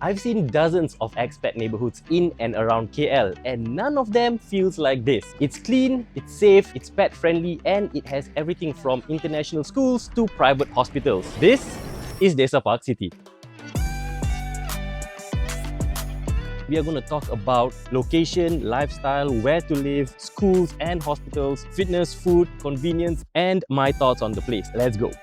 I've seen dozens of expat neighborhoods in and around KL, and none of them feels like this. It's clean, it's safe, it's pet friendly, and it has everything from international schools to private hospitals. This is Desa ParkCity. We are going to talk about location, lifestyle, where to live, schools and hospitals, fitness, food, convenience, and my thoughts on the place. Let's go.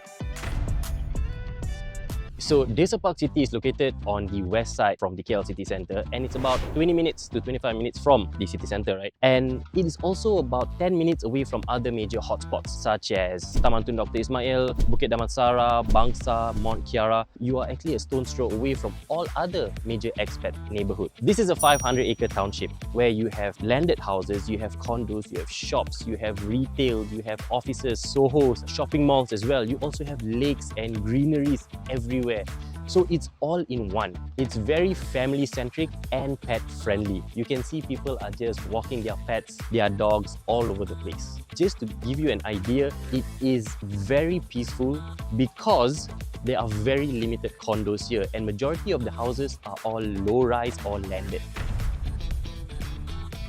So Desa ParkCity is located on the west side from the KL city centre, and it's about 20 minutes to 25 minutes from the city centre, right? And it is also about 10 minutes away from other major hotspots such as Taman Tun Dr. Ismail, Bukit Damansara, Bangsa, Mount Kiara. You are actually a stone's throw away from all other major expat neighbourhoods. This is a 500-acre township where you have landed houses, you have condos, you have shops, you have retail, you have offices, Sohos, shopping malls as well. You also have lakes and greeneries everywhere. So it's all in one. It's very family centric and pet friendly. You can see people are just walking their pets, their dogs all over the place. Just to give you an idea, it is very peaceful because there are very limited condos here, and majority of the houses are all low-rise or landed.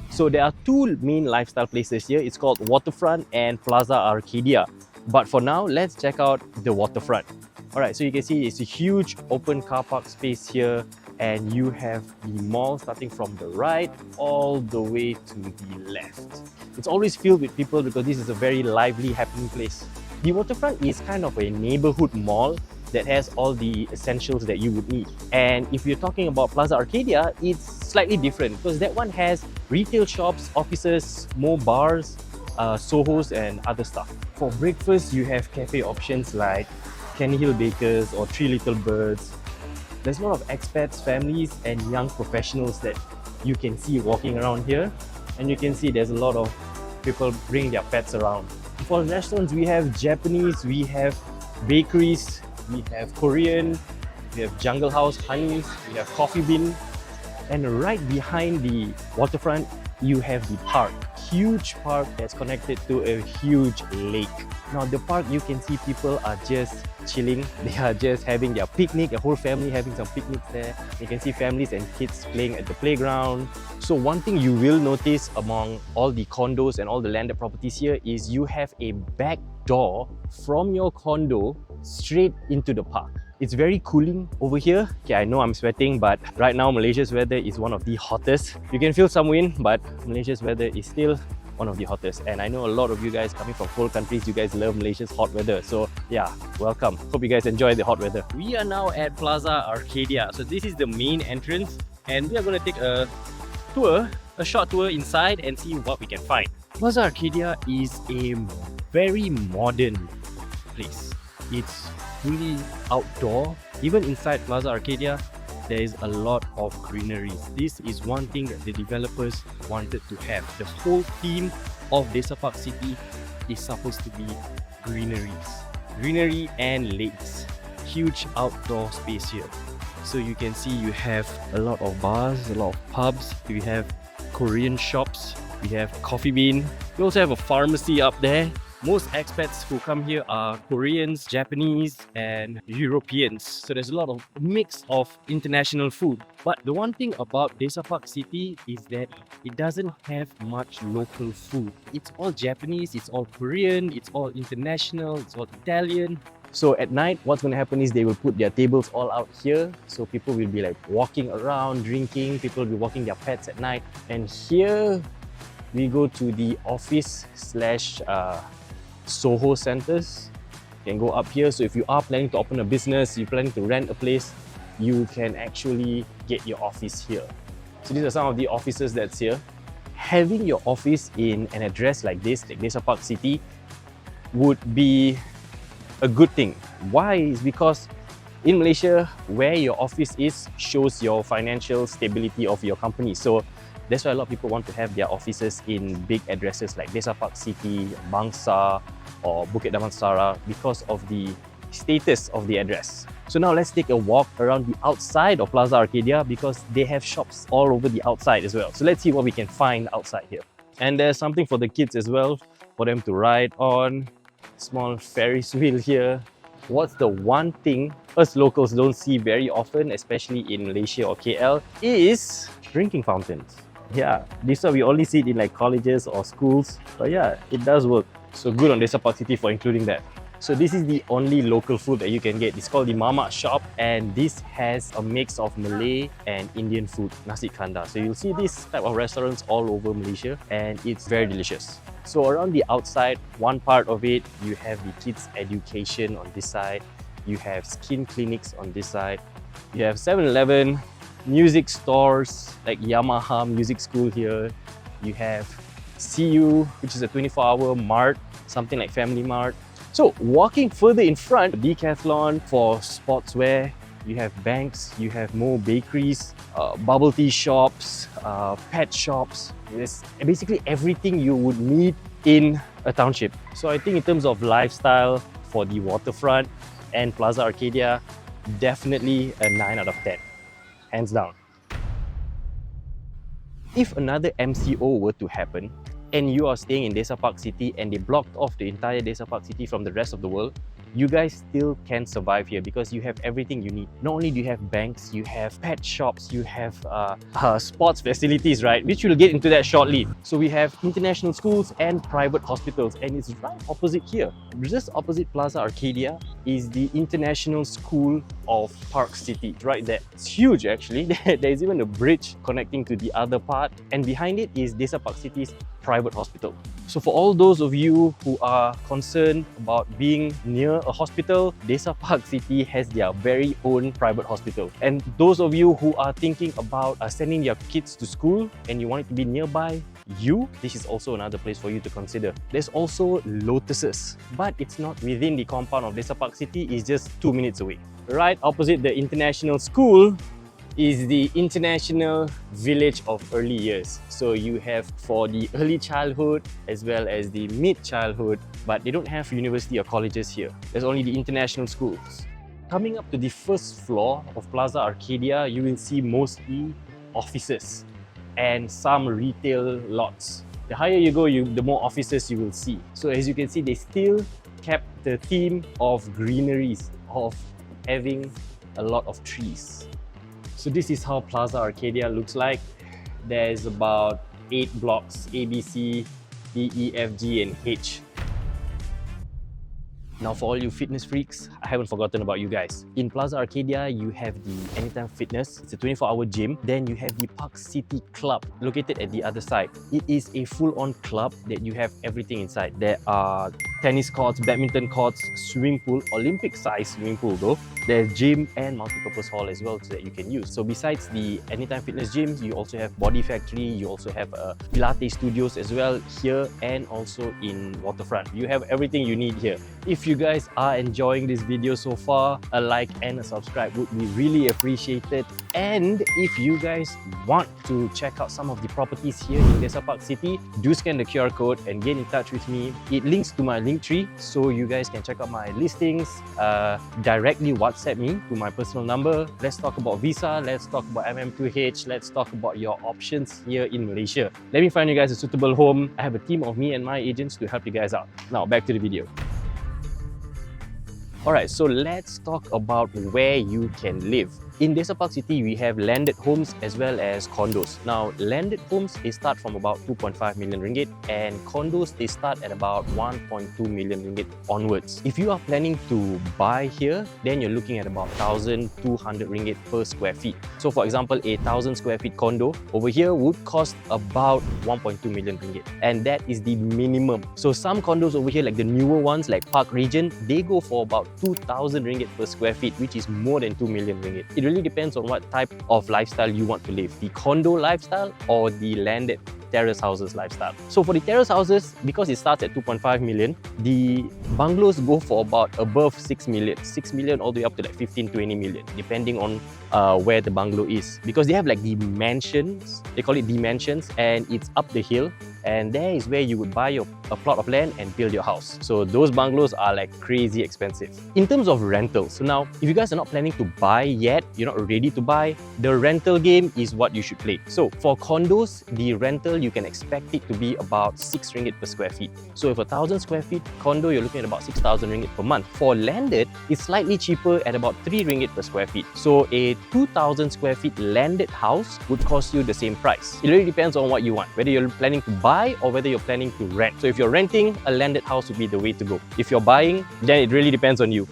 So there are two main lifestyle places here. It's called Waterfront and Plaza Arcadia. But for now, let's check out the Waterfront. Alright, so you can see it's a huge open car park space here, and you have the mall starting from the right all the way to the left. It's always filled with people because this is a very lively, happening place. The Waterfront is kind of a neighborhood mall that has all the essentials that you would need. And if you're talking about Plaza Arcadia, it's slightly different because that one has retail shops, offices, more bars, Sohos and other stuff. For breakfast, you have cafe options like Kenny Hill Bakers or Three Little Birds. There's a lot of expats, families and young professionals that you can see walking around here, and you can see there's a lot of people bringing their pets around. For restaurants, we have Japanese, we have bakeries, we have Korean, we have Jungle House, Honeys, we have Coffee Bean, and right behind the Waterfront you have the park. Huge park that's connected to a huge lake. Now the park, you can see people are just chilling. They are just having their picnic, a whole family having some picnics there. You can see families and kids playing at the playground. So one thing you will notice among all the condos and all the landed properties here is you have a back door from your condo straight into the park. It's very cooling over here. Okay, I know I'm sweating, but right now Malaysia's weather is one of the hottest. You can feel some wind, but Malaysia's weather is still one of the hottest. And I know a lot of you guys coming from cold countries, you guys love Malaysia's hot weather. So yeah, welcome. Hope you guys enjoy the hot weather. We are now at Plaza Arcadia. So this is the main entrance, and we are going to take a tour, a short tour inside and see what we can find. Plaza Arcadia is a very modern place. It's fully outdoor. Even inside Plaza Arcadia, there is a lot of greeneries. This is one thing that the developers wanted to have. The whole theme of Desa ParkCity is supposed to be greeneries. Greenery and lakes. Huge outdoor space here. So you can see you have a lot of bars, a lot of pubs. We have Korean shops. We have Coffee Bean. We also have a pharmacy up there. Most expats who come here are Koreans, Japanese and Europeans. So there's a lot of mix of international food. But the one thing about Desa ParkCity is that it doesn't have much local food. It's all Japanese, it's all Korean, it's all international, it's all Italian. So at night, what's going to happen is they will put their tables all out here. So people will be like walking around, drinking. People will be walking their pets at night. And here we go to the office slash Soho centers. You can go up here. So if you are planning to open a business, you're planning to rent a place, you can actually get your office here. So these are some of the offices that's here. Having your office in an address like this, like Desa ParkCity, would be a good thing. Why? Is because in Malaysia, where your office is shows your financial stability of your company. So that's why a lot of people want to have their offices in big addresses like Desa ParkCity, Bangsa or Bukit Damansara because of the status of the address. So now let's take a walk around the outside of Plaza Arcadia because they have shops all over the outside as well. So let's see what we can find outside here. And there's something for the kids as well, for them to ride on. Small Ferris wheel here. what's the one thing us locals don't see very often, especially in Malaysia or KL, is drinking fountains. Yeah, this one we only see it in like colleges or schools, but yeah, it does work. So good on Desa ParkCity for including that. So this is the only local food that you can get. It's called the Mamak Shop, and this has a mix of Malay and Indian food, nasi kandar. So you'll see this type of restaurants all over Malaysia, and it's very delicious. So around the outside, one part of it, you have the kids' education on this side, you have skin clinics on this side, you have 7-Eleven, music stores like Yamaha Music School here, you have CU, which is a 24-hour mart, something like Family Mart. So walking further in front, Decathlon for sportswear, you have banks, you have more bakeries, bubble tea shops, pet shops. There's basically everything you would need in a township. So I think in terms of lifestyle for the Waterfront and Plaza Arcadia, definitely a 9 out of 10, hands down. If another MCO were to happen, and you are staying in Desa ParkCity and they blocked off the entire Desa ParkCity from the rest of the world, you guys still can survive here because you have everything you need. Not only do you have banks, you have pet shops, you have sports facilities, right? Which we'll get into that shortly. So we have international schools and private hospitals, and it's right opposite here. Just opposite Plaza Arcadia is the International School of ParkCity, right there. It's huge actually. There's even a bridge connecting to the other part, and behind it is Desa ParkCity's private hospital. So for all those of you who are concerned about being near a hospital, Desa ParkCity has their very own private hospital. And those of you who are thinking about sending your kids to school and you want it to be nearby you, this is also another place for you to consider. There's also Lotuses, but it's not within the compound of Desa ParkCity, it's just 2 minutes away. Right opposite the international school is the International Village of Early Years. So you have for the early childhood as well as the mid-childhood, but they don't have university or colleges here. There's only the international schools. Coming up to the first floor of Plaza Arcadia, you will see mostly offices and some retail lots. The higher you go, the more offices you will see. So as you can see, they still kept the theme of greeneries, of having a lot of trees. So this is how Plaza Arcadia looks like. There's about 8 blocks, A, B, C, D, E, F, G and H. Now for all you fitness freaks, I haven't forgotten about you guys. In Plaza Arcadia, you have the Anytime Fitness. It's a 24-hour gym. Then you have the ParkCity Club located at the other side. It is a full-on club that you have everything inside. There are tennis courts, badminton courts, swimming pool, Olympic-sized swimming pool though. There's gym and multi-purpose hall as well so that you can use. So besides the Anytime Fitness gyms, you also have Body Factory, you also have Pilates studios as well here and also in Waterfront. You have everything you need here. If you guys are enjoying this video so far, a like and a subscribe would be really appreciated. And if you guys want to check out some of the properties here in Desa ParkCity, do scan the QR code and get in touch with me. It links to my link tree so you guys can check out my listings, directly WhatsApp me to my personal number. Let's talk about visa, let's talk about MM2H, let's talk about your options here in Malaysia. Let me find you guys a suitable home. I have a team of me and my agents to help you guys out. Now back to the video. Alright, so let's talk about where you can live. In Desa ParkCity, we have landed homes as well as condos. Now, landed homes, they start from about 2.5 million ringgit and condos, they start at about 1.2 million ringgit onwards. If you are planning to buy here, then you're looking at about 1,200 ringgit per square feet. So for example, a 1,000 square feet condo over here would cost about 1.2 million ringgit. And that is the minimum. So some condos over here, like the newer ones, like Park Region, they go for about 2,000 ringgit per square feet, which is more than 2 million ringgit. It really depends on what type of lifestyle you want to live, the condo lifestyle or the landed terrace houses lifestyle. So for the terrace houses, because it starts at 2.5 million, the bungalows go for about above 6 million all the way up to like 15-20 million, depending on where the bungalow is, because they have like the mansions, they call it the mansions, and it's up the hill, and there is where you would buy a plot of land and build your house. So those bungalows are like crazy expensive. In terms of rentals, so now if you guys are not planning to buy yet, you're not ready to buy, the rental game is what you should play. So for condos, the rental you can expect it to be about 6 ringgit per square feet. So if 1,000 square feet condo, you're looking at about 6,000 ringgit per month. For landed, it's slightly cheaper at about 3 ringgit per square feet. So a 2,000 square feet landed house would cost you the same price. It really depends on what you want, whether you're planning to buy or whether you're planning to rent. So if you're renting, a landed house would be the way to go. If you're buying, then it really depends on you.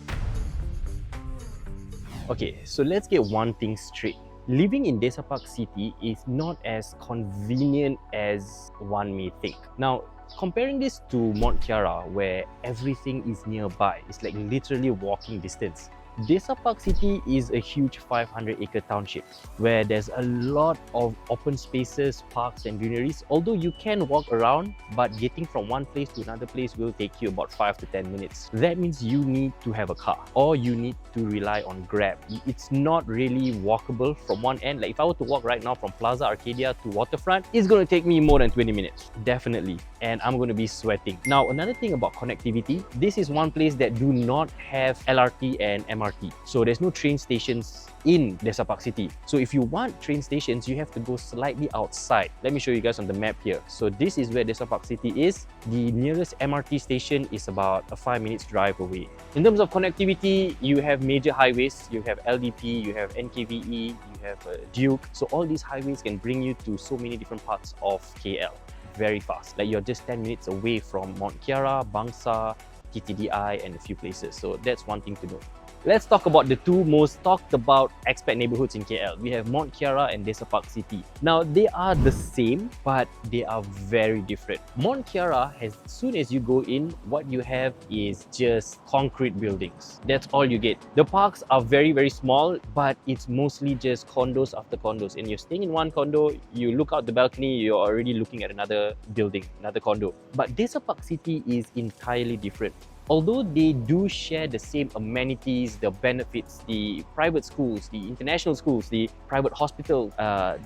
Okay, so let's get one thing straight. Living in Desa ParkCity is not as convenient as one may think. Now, comparing this to Mont Kiara, where everything is nearby, it's like literally walking distance. Desa ParkCity is a huge 500-acre township where there's a lot of open spaces, parks and greeneries. Although you can walk around, but getting from one place to another place will take you about 5 to 10 minutes. That means you need to have a car or you need to rely on Grab. It's not really walkable from one end. Like if I were to walk right now from Plaza Arcadia to Waterfront, it's going to take me more than 20 minutes, definitely. And I'm going to be sweating. Now, another thing about connectivity, this is one place that do not have LRT and MRT. So there's no train stations in Desa ParkCity. So if you want train stations, you have to go slightly outside. Let me show you guys on the map here. So this is where Desa ParkCity is. The nearest MRT station is about a 5 minutes drive away. In terms of connectivity, you have major highways. You have LDP, you have NKVE, you have Duke. So all these highways can bring you to so many different parts of KL very fast. Like you're just 10 minutes away from Mont Kiara, Bangsa, TTDI and a few places. So that's one thing to know. Let's talk about the two most talked about expat neighborhoods in KL. We have Mont Kiara and Desa ParkCity. Now, they are the same, but they are very different. Mont Kiara, as soon as you go in, what you have is just concrete buildings. That's all you get. The parks are very, very small, but it's mostly just condos after condos. And you're staying in one condo, you look out the balcony, you're already looking at another building, another condo. But Desa ParkCity is entirely different. Although they do share the same amenities, the benefits, the private schools, the international schools, the private hospital,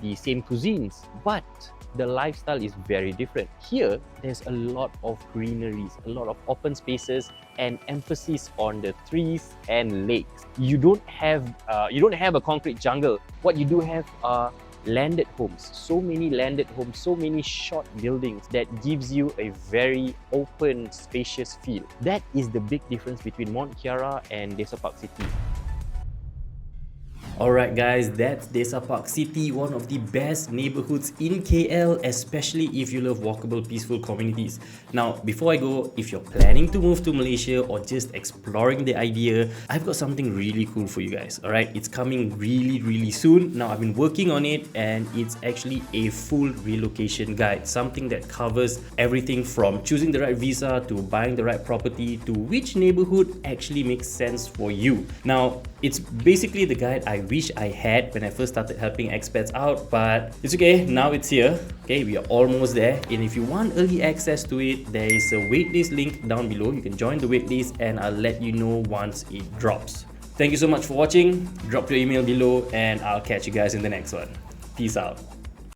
the same cuisines, but the lifestyle is very different. Here, there's a lot of greeneries, a lot of open spaces, and emphasis on the trees and lakes. You don't have a concrete jungle. What you do have are landed homes, so many landed homes, so many short buildings that gives you a very open, spacious feel. That is the big difference between Mont Kiara and Desa ParkCity. Alright guys, that's Desa ParkCity, one of the best neighborhoods in KL, especially if you love walkable, peaceful communities. Now, before I go, if you're planning to move to Malaysia or just exploring the idea, I've got something really cool for you guys. Alright, it's coming really soon. Now, I've been working on it and it's actually a full relocation guide, something that covers everything from choosing the right visa to buying the right property to which neighborhood actually makes sense for you. Now, it's basically the guide I wish I had when I first started helping expats out, but it's okay, now it's here. Okay, we are almost there, and if you want early access to it, there is a waitlist link down below. You can join the waitlist and I'll let you know once it drops. Thank you so much for watching. Drop your email below and I'll catch you guys in the next one. Peace out.